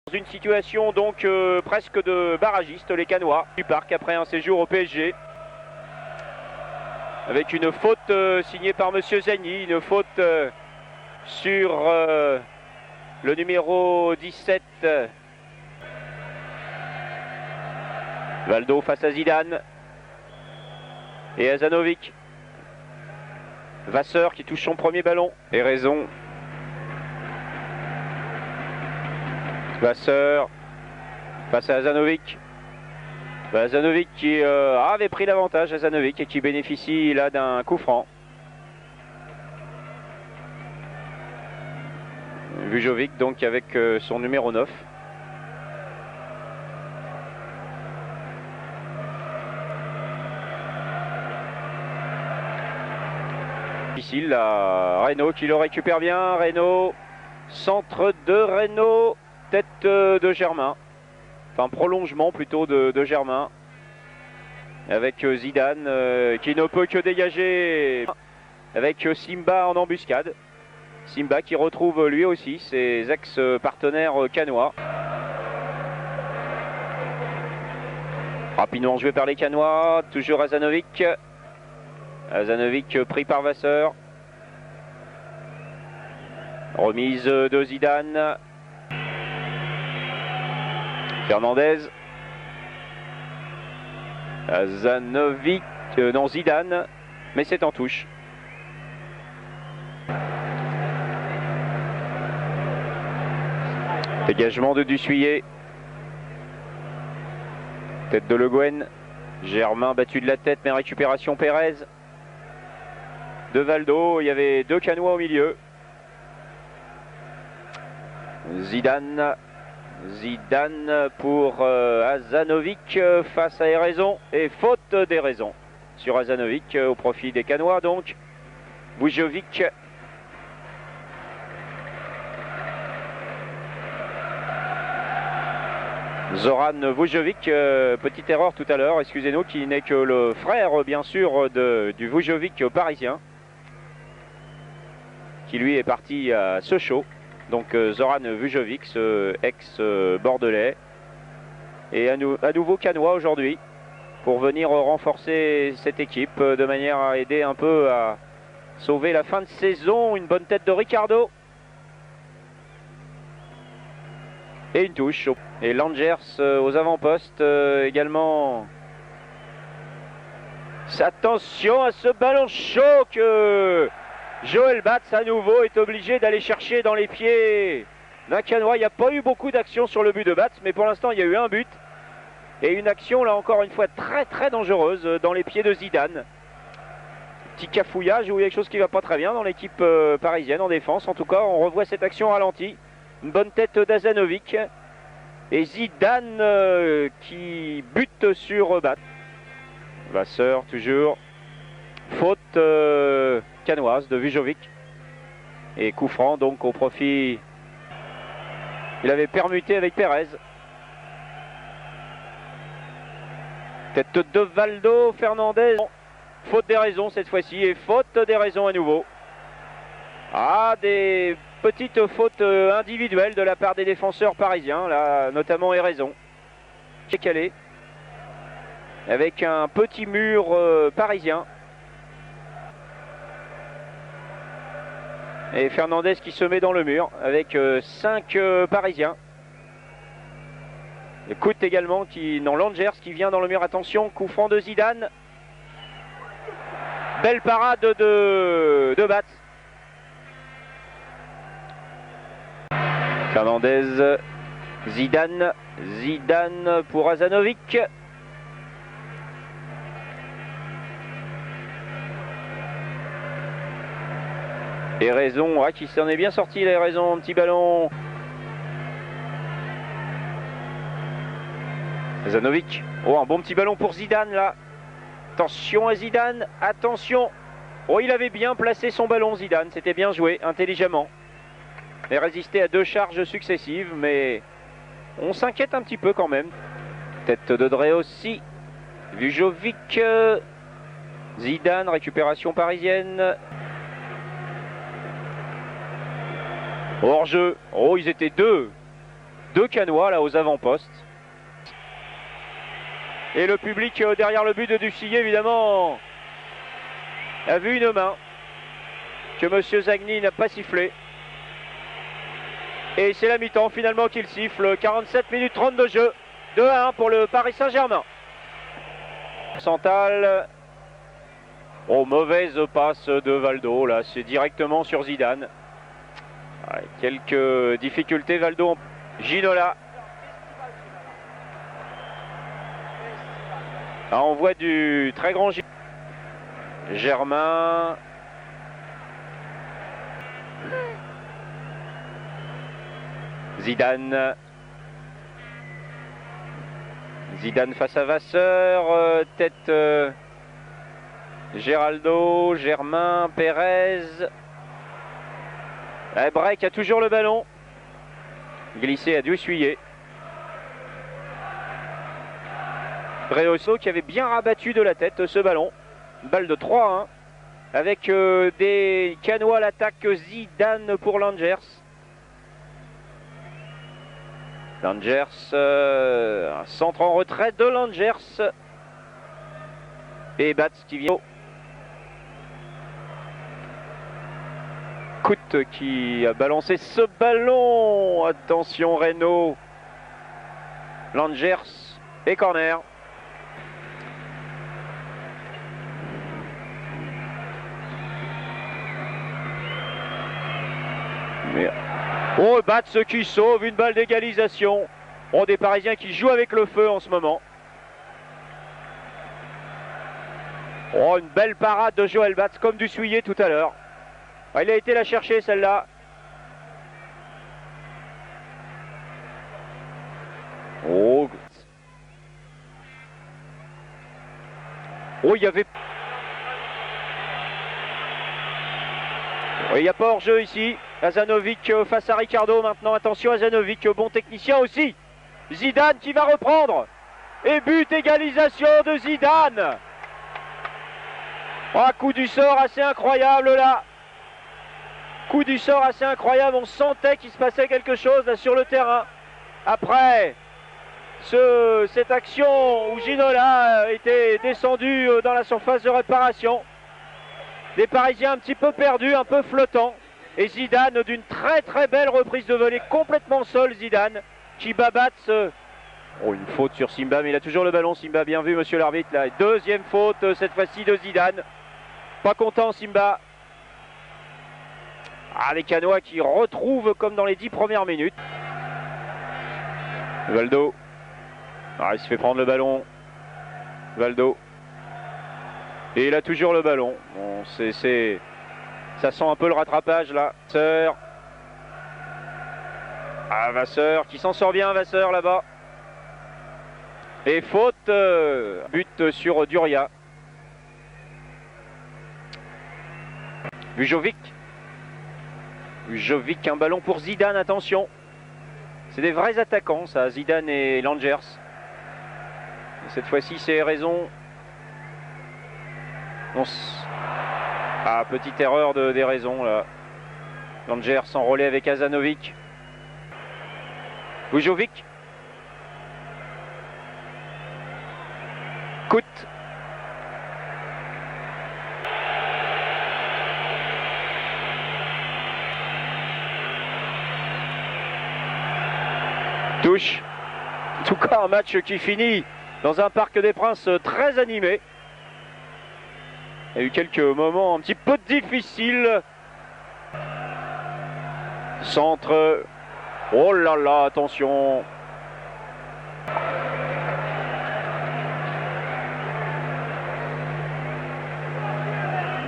Dans une situation donc presque de barragiste, les Canois du Parc après un séjour au PSG. Avec une faute signée par Monsieur Zagny, une faute sur le numéro 17. Valdo face à Zidane. Et Hazanovic. Vasseur qui touche son premier ballon. Et raison. Vasseur face à Hazanovic. Hazanovic qui avait pris l'avantage, Hazanovic, et qui bénéficie là d'un coup franc. Vujovic donc avec son numéro 9. Difficile là, Reynaud qui le récupère bien, Reynaud, centre de Reynaud, tête de Germain, enfin prolongement plutôt de Germain, avec Zidane qui ne peut que dégager, avec Simba en embuscade. Simba qui retrouve lui aussi ses ex-partenaires canois. Rapidement joué par les Canois, toujours Hazanovic. Hazanovic pris par Vasseur. Remise de Zidane. Fernandez. Hazanovic, non Zidane, mais c'est en touche. Dégagement de Dussuyer. Tête de Le Guen. Germain battu de la tête, mais récupération Pérez. De Valdo, il y avait deux Canois au milieu. Zidane. Zidane pour Hazanovic face à Eraison. Et faute d'Eraison sur Hazanovic au profit des Canois donc. Vujovic. Zoran Vujovic, petite erreur tout à l'heure, excusez-nous, qui n'est que le frère bien sûr du Vujovic parisien, qui lui est parti à Sochaux. Donc Zoran Vujovic, ce ex-bordelais, et à nouveau Canois aujourd'hui, pour venir renforcer cette équipe de manière à aider un peu à sauver la fin de saison. Une bonne tête de Ricardo. Et une touche. Et Langers aux avant-postes également. Attention à ce ballon chaud que Joël Batz à nouveau est obligé d'aller chercher dans les pieds d'un Canois. Il n'y a pas eu beaucoup d'actions sur le but de Batz, mais pour l'instant il y a eu un but. Et une action là encore une fois très dangereuse dans les pieds de Zidane. Petit cafouillage ou quelque chose qui ne va pas très bien dans l'équipe parisienne en défense. En tout cas on revoit cette action ralentie. Une bonne tête d'Hazanovic. Et Zidane qui bute sur Batz. Vasseur toujours. Faute canoise de Vujovic. Et coup franc donc au profit. Il avait permuté avec Pérez. Tête de Valdo, Fernandez. Faute des raisons cette fois-ci. Et faute des raisons à nouveau. Ah, des petites fautes individuelles de la part des défenseurs parisiens, là, notamment Eraison. Calé. Avec un petit mur parisien. Et Fernandez qui se met dans le mur avec 5 parisiens. Écoute également Langers qui vient dans le mur. Attention, coup franc de Zidane. Belle parade de Batz. Fernandez, Zidane pour Hazanovic. Et Raison, qui s'en est bien sorti, là, Raison, un petit ballon. Hazanovic, un bon petit ballon pour Zidane là. Attention à Zidane, attention. Il avait bien placé son ballon Zidane, c'était bien joué, intelligemment. Il a résisté à 2 charges successives, mais on s'inquiète un petit peu quand même. Tête de Drey aussi. Vujovic. Zidane, récupération parisienne. Hors-jeu. Ils étaient deux 2 Canois là aux avant-postes. Et le public derrière le but de Ducilly, évidemment, a vu une main que M. Zagny n'a pas sifflé. Et c'est la mi-temps finalement qu'il siffle. 47 minutes 30 de jeu. 2-1 pour le Paris Saint-Germain. Santal. Oh, mauvaise passe de Valdo. Là, c'est directement sur Zidane. Ouais, quelques difficultés. Valdo. Ginola. Ah, on voit du très grand Germain. Zidane. Zidane face à Vasseur. Tête Géraldo, Germain, Pérez. Break a toujours le ballon. Glissé à Duessuyer. Breoso qui avait bien rabattu de la tête ce ballon. Balle de 3-1 avec des Canois à l'attaque. Zidane pour Langers. Langers, un centre en retrait de Langers. Et Batz qui vient. Coute qui a balancé ce ballon. Attention Reynaud. Langers et corner. Oh, Batz qui sauve une balle d'égalisation. Oh, des Parisiens qui jouent avec le feu en ce moment. Oh, une belle parade de Joël Batz comme du Souillet tout à l'heure. Oh, il a été la chercher celle-là. Oh. Oh, il y avait... Il n'y a pas hors-jeu ici. Hazanovic face à Ricardo maintenant. Attention, Hazanovic, bon technicien aussi. Zidane qui va reprendre. Et but, égalisation de Zidane. Oh, coup du sort assez incroyable là. Coup du sort assez incroyable. On sentait qu'il se passait quelque chose là sur le terrain. Après cette action où Ginola était descendu dans la surface de réparation. Des Parisiens un petit peu perdus, un peu flottants. Et Zidane d'une très très belle reprise de volée, complètement seul Zidane, qui bat Batz. Oh, une faute sur Simba, mais il a toujours le ballon. Simba, bien vu monsieur l'arbitre là. Deuxième faute, cette fois-ci de Zidane. Pas content Simba. Ah, les Canois qui retrouvent comme dans les 10 premières minutes. Valdo. Ah, il se fait prendre le ballon. Valdo. Et il a toujours le ballon. Bon, ça sent un peu le rattrapage là. Vasseur. Ah, Vasseur qui s'en sort bien, Vasseur là-bas. Et faute. But sur Duria. Vujovic. Vujovic, un ballon pour Zidane, attention. C'est des vrais attaquants ça, Zidane et Langers. Et cette fois-ci c'est raison. Ah, petite erreur des raisons là. Langers enrôlé avec Hazanovic. Vujovic. Coute. Touche. En tout cas, un match qui finit dans un Parc des Princes très animé. Il y a eu quelques moments un petit peu difficiles. Centre. Oh là là, attention.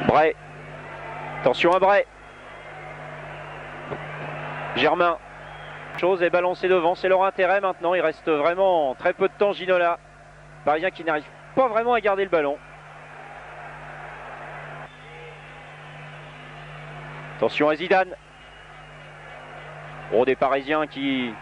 Bray. Attention à Bray. Germain. Chose est balancé devant, c'est leur intérêt maintenant. Il reste vraiment très peu de temps. Ginola. Parisien qui n'arrive pas vraiment à garder le ballon. Attention à Zidane. Oh, des Parisiens qui